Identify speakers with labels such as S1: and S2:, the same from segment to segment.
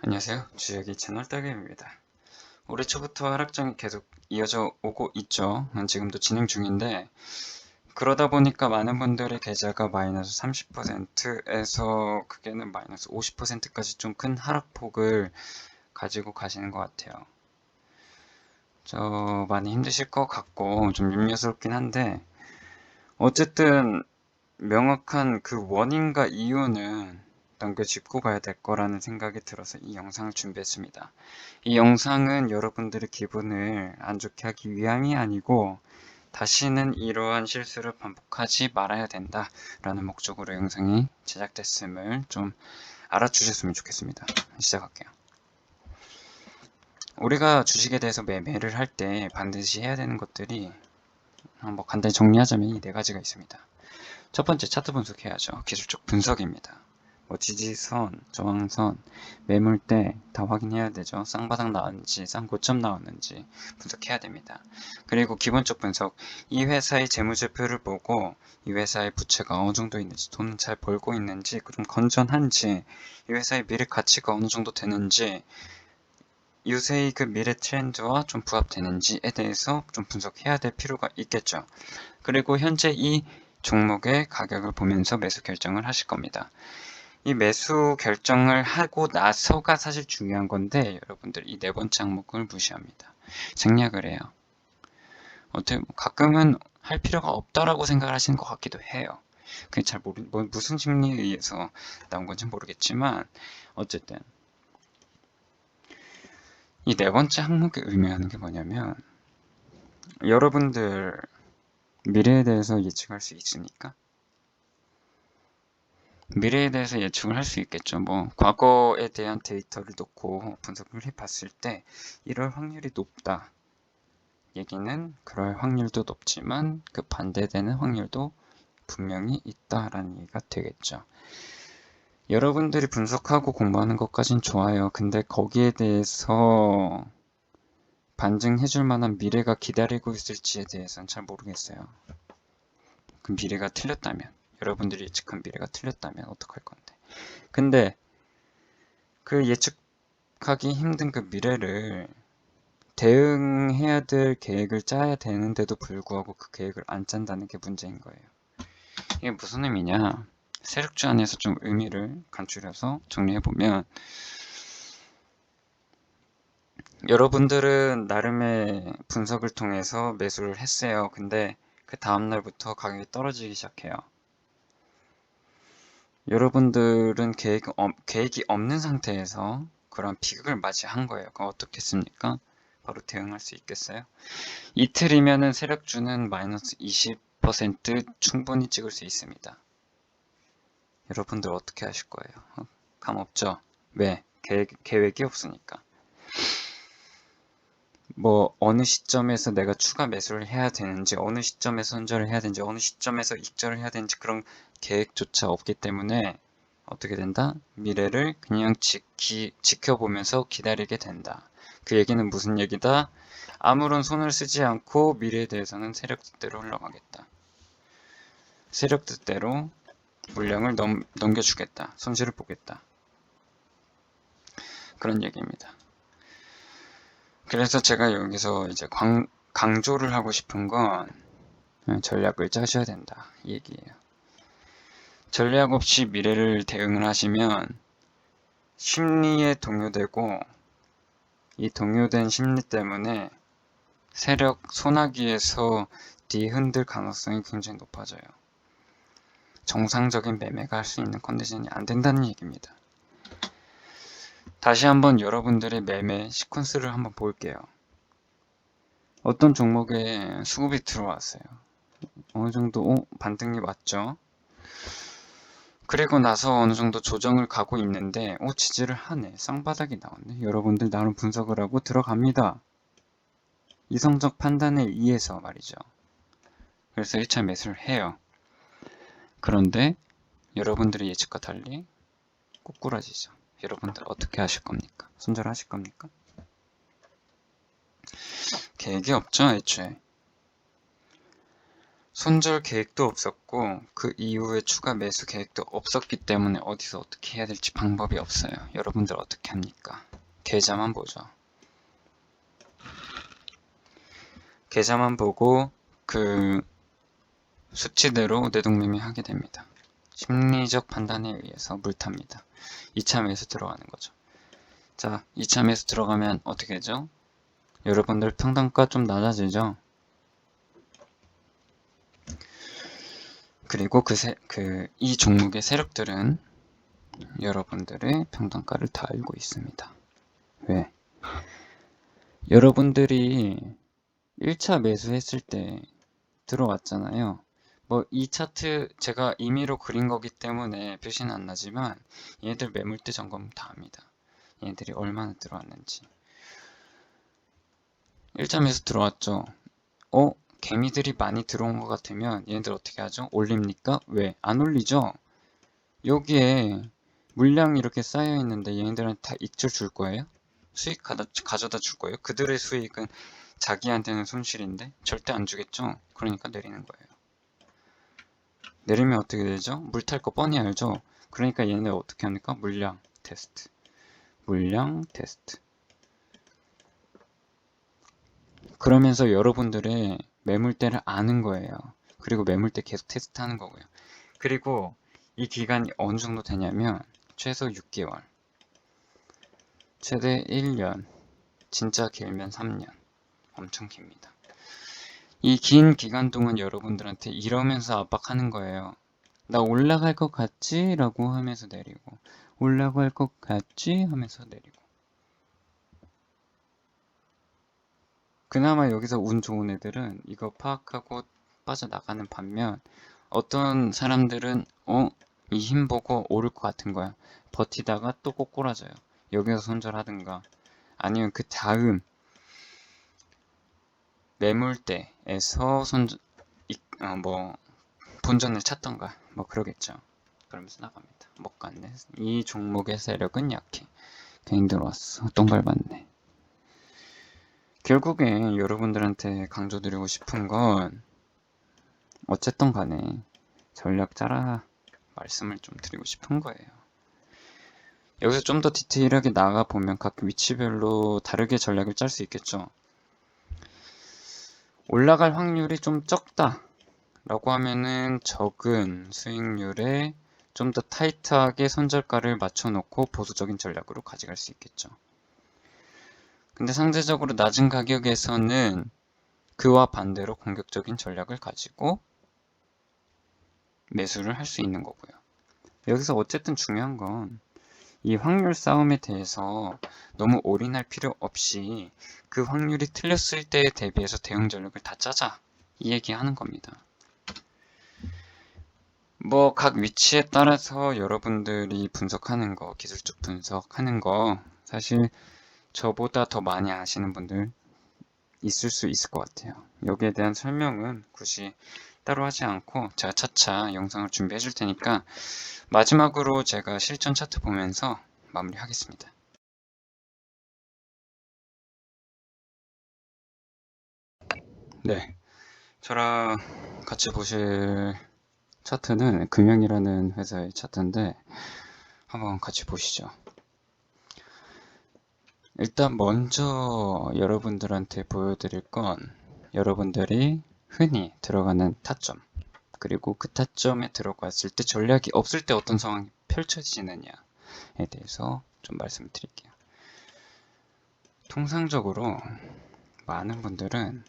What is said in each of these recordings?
S1: 안녕하세요. 주혁이 채널 따개입니다. 올해 초부터 하락장이 계속 이어져 오고 있죠. 지금도 진행 중인데 그러다 보니까 많은 분들의 계좌가 마이너스 30%에서 크게는 마이너스 50%까지 좀 큰 하락폭을 가지고 가시는 것 같아요. 많이 힘드실 것 같고 좀 염려스럽긴 한데 어쨌든 명확한 그 원인과 이유는 넘겨짚고 가야 될 거라는 생각이 들어서 이 영상을 준비했습니다. 이 영상은 여러분들의 기분을 안 좋게 하기 위함이 아니고 다시는 이러한 실수를 반복하지 말아야 된다라는 목적으로 영상이 제작됐음을 좀 알아주셨으면 좋겠습니다. 시작할게요. 우리가 주식에 대해서 매매를 할 때 반드시 해야 되는 것들이 간단히 정리하자면 이 네 가지가 있습니다. 첫 번째 차트 분석해야죠. 기술적 분석입니다. 지지선, 저항선, 매물대 다 확인해야 되죠. 쌍바닥 나왔는지, 쌍고점 나왔는지 분석해야 됩니다. 그리고 기본적 분석, 이 회사의 재무제표를 보고 이 회사의 부채가 어느 정도 있는지, 돈은 잘 벌고 있는지, 좀 건전한지, 이 회사의 미래 가치가 어느 정도 되는지, 요새의 그 미래 트렌드와 좀 부합되는지에 대해서 좀 분석해야 될 필요가 있겠죠. 그리고 현재 이 종목의 가격을 보면서 매수 결정을 하실 겁니다. 이 매수 결정을 하고 나서가 사실 중요한 건데 여러분들 이 네 번째 항목을 무시합니다. 생략을 해요. 가끔은 할 필요가 없다라고 생각을 하시는 것 같기도 해요. 그게 잘 무슨 심리에 의해서 나온 건지 모르겠지만 어쨌든 이 네 번째 항목이 의미하는 게 뭐냐면 여러분들 미래에 대해서 예측할 수 있으니까 미래에 대해서 예측을 할 수 있겠죠. 과거에 대한 데이터를 놓고 분석을 해봤을 때 이럴 확률이 높다. 얘기는 그럴 확률도 높지만 그 반대되는 확률도 분명히 있다라는 얘기가 되겠죠. 여러분들이 분석하고 공부하는 것까진 좋아요. 근데 거기에 대해서 반증해줄 만한 미래가 기다리고 있을지에 대해서는 잘 모르겠어요. 그 미래가 틀렸다면, 여러분들이 예측한 미래가 틀렸다면 어떡할 건데. 근데 그 예측하기 힘든 그 미래를 대응해야 될 계획을 짜야 되는데도 불구하고 그 계획을 안 짠다는 게 문제인 거예요. 이게 무슨 의미냐? 세력주 안에서 좀 의미를 간추려서 정리해보면 여러분들은 나름의 분석을 통해서 매수를 했어요. 근데 그 다음날부터 가격이 떨어지기 시작해요. 여러분들은 계획이 없는 상태에서 그런 비극을 맞이한 거예요. 그럼 어떻겠습니까? 바로 대응할 수 있겠어요? 이틀이면은 세력주는 마이너스 20% 충분히 찍을 수 있습니다. 여러분들 어떻게 하실 거예요? 감 없죠? 왜? 계획이 없으니까. 어느 시점에서 내가 추가 매수를 해야 되는지, 어느 시점에서 손절을 해야 되는지, 어느 시점에서 익절을 해야 되는지 그런 계획조차 없기 때문에 어떻게 된다? 미래를 그냥 지켜보면서 기다리게 된다. 그 얘기는 무슨 얘기다? 아무런 손을 쓰지 않고 미래에 대해서는 세력 뜻대로 흘러가겠다. 세력 뜻대로 물량을 넘겨주겠다. 손실을 보겠다. 그런 얘기입니다. 그래서 제가 여기서 이제 강조를 하고 싶은 건 전략을 짜셔야 된다. 이 얘기예요. 전략 없이 미래를 대응을 하시면 심리에 동요되고 이 동요된 심리 때문에 세력 소나기에서 뒤흔들 가능성이 굉장히 높아져요. 정상적인 매매가 할 수 있는 컨디션이 안 된다는 얘기입니다. 다시 한번 여러분들의 매매 시퀀스를 한번 볼게요. 어떤 종목에 수급이 들어왔어요. 어느 정도 반등이 왔죠. 그리고 나서 어느 정도 조정을 가고 있는데 지지를 하네. 쌍바닥이 나왔네. 여러분들 나름 분석을 하고 들어갑니다. 이성적 판단에 의해서 말이죠. 그래서 1차 매수를 해요. 그런데 여러분들의 예측과 달리 꼬꾸라지죠. 여러분들 어떻게 하실 겁니까? 손절하실 겁니까? 계획이 없죠, 애초에. 손절 계획도 없었고 그 이후에 추가 매수 계획도 없었기 때문에 어디서 어떻게 해야 될지 방법이 없어요. 여러분들 어떻게 합니까? 계좌만 보죠. 계좌만 보고 그 수치대로 내동매매하게 됩니다. 심리적 판단에 의해서 물탑니다. 2차 매수 들어가는 거죠. 자, 2차 매수 들어가면 어떻게 되죠? 여러분들 평단가 좀 낮아지죠? 그리고 이 종목의 세력들은 여러분들의 평단가를 다 알고 있습니다. 왜? 여러분들이 1차 매수했을 때 들어왔잖아요. 뭐 이 차트 제가 임의로 그린 거기 때문에 표시는 안 나지만 얘들 매물대 점검 다 합니다. 얘들이 얼마나 들어왔는지. 1차 매수 들어왔죠. 개미들이 많이 들어온 것 같으면 얘네들 어떻게 하죠? 올립니까? 왜? 안 올리죠? 여기에 물량이 이렇게 쌓여 있는데 얘네들은 다 익절 줄 거예요? 수익 가져다 줄 거예요? 그들의 수익은 자기한테는 손실인데 절대 안 주겠죠? 그러니까 내리는 거예요. 내리면 어떻게 되죠? 물 탈 거 뻔히 알죠? 그러니까 얘네 어떻게 합니까? 물량 테스트. 물량 테스트. 그러면서 여러분들의 매물대를 아는 거예요. 그리고 매물대 계속 테스트하는 거고요. 그리고 이 기간이 어느 정도 되냐면 최소 6개월, 최대 1년, 진짜 길면 3년. 엄청 깁니다. 이 긴 기간 동안 여러분들한테 이러면서 압박하는 거예요. 나 올라갈 것 같지? 라고 하면서 내리고 올라갈 것 같지? 하면서 내리고 그나마 여기서 운 좋은 애들은 이거 파악하고 빠져나가는 반면 어떤 사람들은 이 힘 보고 오를 것 같은 거야. 버티다가 또 꼬꾸라져요. 여기서 손절하든가 아니면 그 다음 매물대에서 본전을 찾던가 뭐 그러겠죠. 그러면서 나갑니다. 못 갔네. 이 종목의 세력은 약해. 괜히 들어왔어. 똥 밟았네. 결국에 여러분들한테 강조드리고 싶은 건 어쨌든 간에 전략 짜라 말씀을 좀 드리고 싶은 거예요. 여기서 좀 더 디테일하게 나가 보면 각 위치별로 다르게 전략을 짤 수 있겠죠. 올라갈 확률이 좀 적다 라고 하면은 적은 수익률에 좀 더 타이트하게 손절가를 맞춰놓고 보수적인 전략으로 가져갈 수 있겠죠. 근데 상대적으로 낮은 가격에서는 그와 반대로 공격적인 전략을 가지고 매수를 할 수 있는 거고요. 여기서 어쨌든 중요한 건 이 확률 싸움에 대해서 너무 올인할 필요 없이 그 확률이 틀렸을 때에 대비해서 대응 전략을 다 짜자 이 얘기 하는 겁니다. 뭐 각 위치에 따라서 여러분들이 분석하는 거, 기술적 분석하는 거 사실 저보다 더 많이 아시는 분들 있을 수 있을 것 같아요. 여기에 대한 설명은 굳이 따로 하지 않고 제가 차차 영상을 준비해 줄 테니까 마지막으로 제가 실전 차트 보면서 마무리하겠습니다. 네, 저랑 같이 보실 차트는 금영이라는 회사의 차트인데 한번 같이 보시죠. 일단 먼저 여러분들한테 보여드릴 건 여러분들이 흔히 들어가는 타점 그리고 그 타점에 들어갔을 때 전략이 없을 때 어떤 상황이 펼쳐지느냐에 대해서 좀 말씀드릴게요. 통상적으로 많은 분들은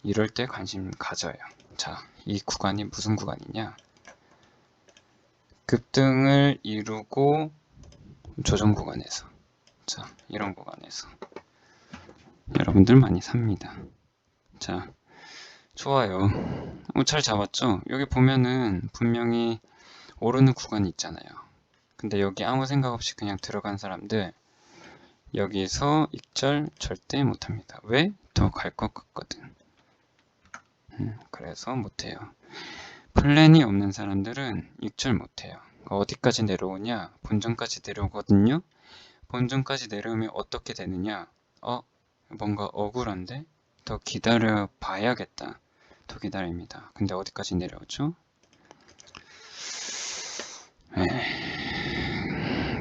S1: 이럴 때 관심 가져요. 자, 이 구간이 무슨 구간이냐? 급등을 이루고 조정 구간에서 자, 이런 구간에서 여러분들 많이 삽니다. 자, 좋아요. 잘 잡았죠? 여기 보면은 분명히 오르는 구간이 있잖아요. 근데 여기 아무 생각 없이 그냥 들어간 사람들 여기서 익절 절대 못합니다. 왜? 더 갈 것 같거든. 그래서 못해요. 플랜이 없는 사람들은 익절 못해요. 어디까지 내려오냐? 본전까지 내려오거든요. 본전까지 내려오면 어떻게 되느냐? 뭔가 억울한데? 더 기다려 봐야겠다. 더 기다립니다. 근데 어디까지 내려오죠?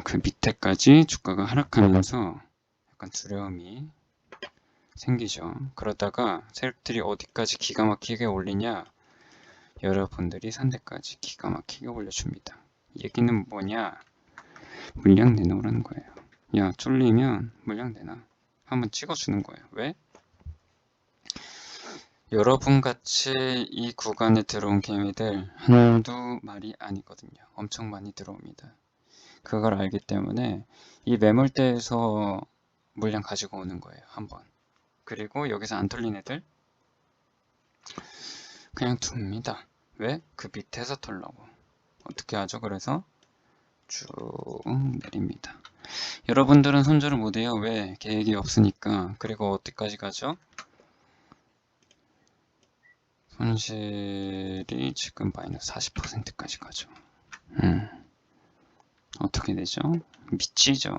S1: 그 밑에까지 주가가 하락하면서 약간 두려움이 생기죠. 그러다가 세력들이 어디까지 기가 막히게 올리냐? 여러분들이 산 데까지 기가 막히게 올려줍니다. 얘기는 뭐냐? 물량 내놓으라는 거예요. 야, 쫄리면 물량 내놔. 한번 찍어주는 거예요. 왜? 여러분같이 이 구간에 들어온 개미들 한두 마리 아니거든요. 엄청 많이 들어옵니다. 그걸 알기 때문에 이 매물대에서 물량 가지고 오는 거예요. 한번. 그리고 여기서 안 털린 애들 그냥 둡니다. 왜? 그 밑에서 털라고. 어떻게 하죠? 그래서 쭉 내립니다. 여러분들은 손절을 못해요. 왜? 계획이 없으니까. 그리고 어디까지 가죠? 손실이 지금 마이너스 40%까지 가죠. 어떻게 되죠? 미치죠.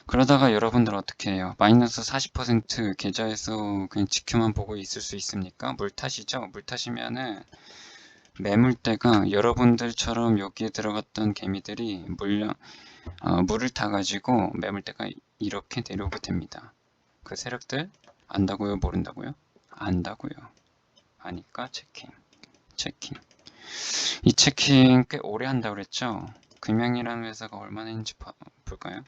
S1: 그러다가 여러분들 어떻게 해요? 마이너스 40% 계좌에서 그냥 지켜만 보고 있을 수 있습니까? 물 탓이죠. 물 탓이면은 매물대가 여러분들처럼 여기에 들어갔던 개미들이 물을 타가지고 매물대가 이렇게 내려오게 됩니다. 그 세력들 안다고요? 모른다고요? 안다고요. 아니까 체킹. 이 체킹 꽤 오래 한다고 그랬죠? 금양이라는 회사가 얼마나 했는지 볼까요?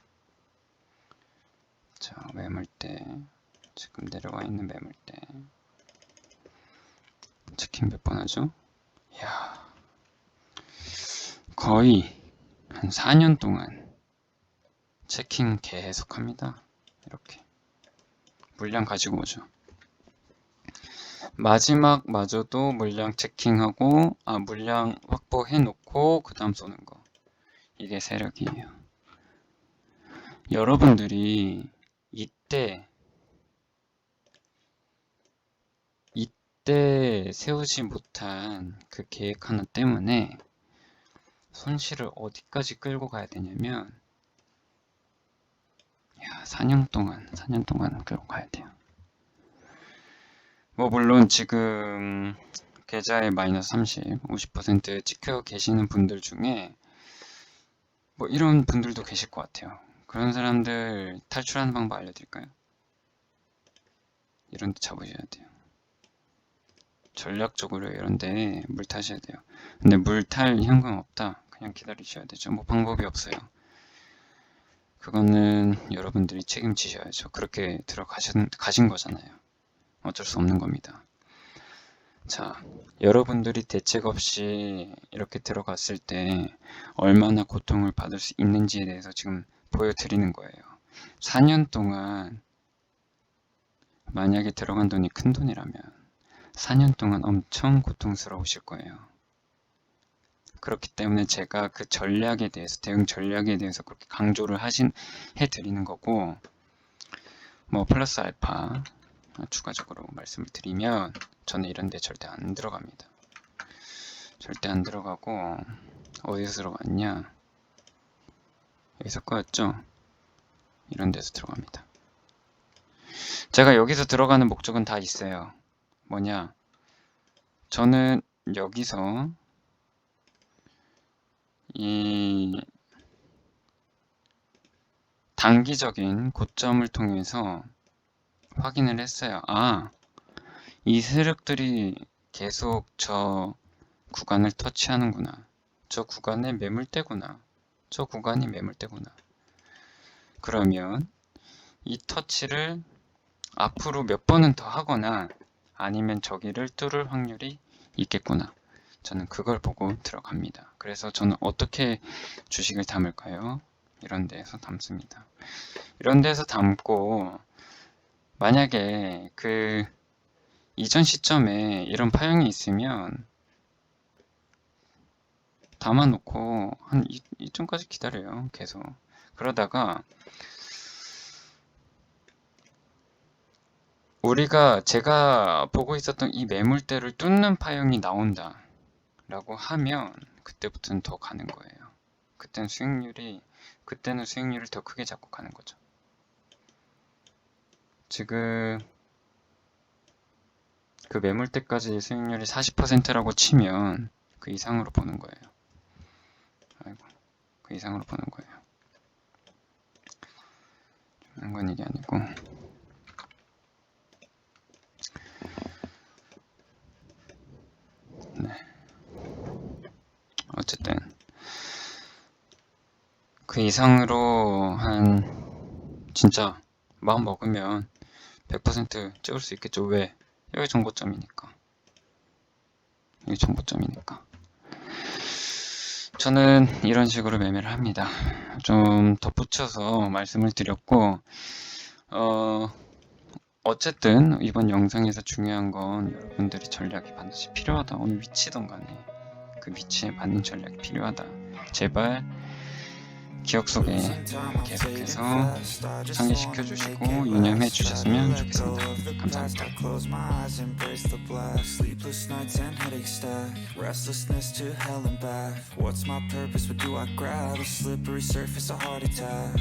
S1: 자, 매물대. 지금 내려와 있는 매물대. 체킹 몇 번 하죠? 이야. 거의 한 4년 동안 체킹 계속 합니다. 이렇게. 물량 가지고 오죠. 마지막 마저도 물량 체킹하고, 물량 확보해 놓고, 그 다음 쏘는 거. 이게 세력이에요. 여러분들이 이때 세우지 못한 그 계획 하나 때문에 손실을 어디까지 끌고 가야 되냐면, 4년 동안 끌고 가야 돼요. 뭐 물론 지금 계좌에 마이너스 30, 50% 찍혀 계시는 분들 중에 뭐 이런 분들도 계실 것 같아요. 그런 사람들 탈출하는 방법 알려드릴까요? 이런 데 잡으셔야 돼요. 전략적으로 이런 데 물 타셔야 돼요. 근데 물 탈 현금 없다. 그냥 기다리셔야 되죠. 뭐 방법이 없어요. 그거는 여러분들이 책임지셔야죠. 그렇게 가신 거잖아요. 어쩔 수 없는 겁니다. 자, 여러분들이 대책 없이 이렇게 들어갔을 때 얼마나 고통을 받을 수 있는지에 대해서 지금 보여드리는 거예요. 4년 동안 만약에 들어간 돈이 큰 돈이라면 4년 동안 엄청 고통스러우실 거예요. 그렇기 때문에 제가 그 전략에 대해서, 대응 전략에 대해서 그렇게 강조를 해드리는 거고, 뭐 플러스 알파 추가적으로 말씀을 드리면 저는 이런 데 절대 안 들어갑니다. 절대 안 들어가고, 어디서 들어갔냐? 여기서 꺼였죠? 이런 데서 들어갑니다. 제가 여기서 들어가는 목적은 다 있어요. 뭐냐? 저는 여기서 이 단기적인 고점을 통해서 확인을 했어요. 이 세력들이 계속 저 구간을 터치하는구나. 저 구간의 매물대구나. 저 구간이 매물대구나. 그러면 이 터치를 앞으로 몇 번은 더 하거나 아니면 저기를 뚫을 확률이 있겠구나. 저는 그걸 보고 들어갑니다. 그래서 저는 어떻게 주식을 담을까요? 이런 데에서 담습니다. 이런 데서 담고 만약에 그 이전 시점에 이런 파형이 있으면 담아놓고 한 이쯤까지 기다려요. 계속. 그러다가 제가 보고 있었던 이 매물대를 뚫는 파형이 나온다 라고 하면 그때부터는 더 가는 거예요. 그때는 수익률을 더 크게 잡고 가는 거죠. 지금 그 매물대까지 수익률이 40%라고 치면 그 이상으로 보는 거예요. 아이고, 그 이상으로 보는 거예요. 중요한 건 이게 아니고. 네. 어쨌든 그 이상으로 한 진짜 마음 먹으면 100% 찍을 수 있겠죠. 왜? 여기 정고점이니까. 여기 정고점이니까. 저는 이런 식으로 매매를 합니다. 좀 덧붙여서 말씀을 드렸고, 어쨌든 이번 영상에서 중요한 건 여러분들이 전략이 반드시 필요하다. 어느 위치든 간에 그 위치에 맞는 전략이 필요하다. 제발 기억 속에 계속해서 상기시켜 주시고 유념해 주셨으면 좋겠습니다. 감사합니다.
S2: What's my purpose? What do I grab? A slippery surface, a heart attack.